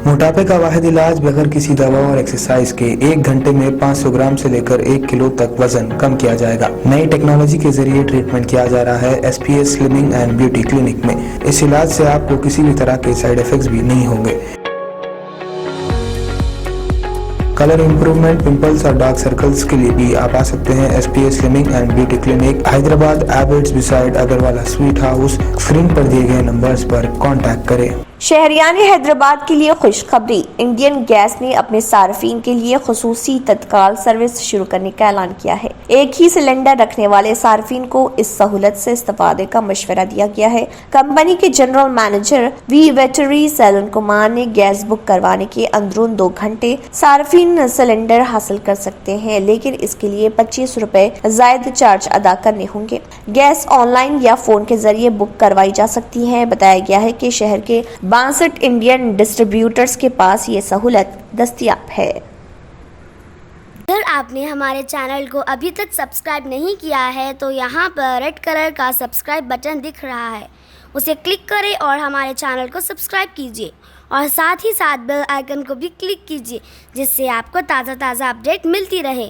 موٹاپے کا واحد علاج بغیر کسی دوا اور ایکسرسائز کے 1 گھنٹے میں 500 گرام سے لے کر 1 کلو تک وزن کم کیا جائے گا۔ نئی ٹیکنالوجی کے ذریعے ٹریٹمنٹ کیا جا رہا ہے SPS slimming and beauty clinic میں۔ اس علاج سے آپ کو کسی بھی طرح کے سائیڈ ایفیکٹس بھی نہیں ہوں گے۔ کلر امپروومنٹ، پمپلز اور ڈارک سرکلز کے لیے بھی آپ آ سکتے ہیں SPS slimming and beauty clinic, Hyderabad, ایبٹس beside Agarwala sweet house. Screen پر دیے گئے نمبرز پر کانٹیکٹ کریں۔ شہریان حیدرآباد کے لیے خوشخبری، انڈین گیس نے اپنے صارفین کے لیے خصوصی تتکال سروس شروع کرنے کا اعلان کیا ہے۔ ایک ہی سلنڈر رکھنے والے صارفین کو اس سہولت سے استفادے کا مشورہ دیا گیا ہے۔ کمپنی کے جنرل مینیجر وی ویٹری سیلن کمار نے گیس بک کروانے کے اندرون 2 گھنٹے صارفین سلنڈر حاصل کر سکتے ہیں، لیکن اس کے لیے 25 روپے زائد چارج ادا کرنے ہوں گے۔ گیس آن لائن یا فون کے ذریعے بک کروائی جا سکتی ہے۔ بتایا گیا ہے کہ شہر کے 62 انڈین ڈسٹریبیوٹرز کے پاس یہ سہولت دستیاب ہے۔ اگر آپ نے ہمارے چینل کو ابھی تک سبسکرائب نہیں کیا ہے تو یہاں پر ریڈ کلر کا سبسکرائب بٹن دکھ رہا ہے، اسے کلک کریں اور ہمارے چینل کو سبسکرائب کیجیے اور ساتھ ہی ساتھ بیل آئیکن کو بھی کلک کیجیے، جس سے آپ کو تازہ اپڈیٹ ملتی رہے۔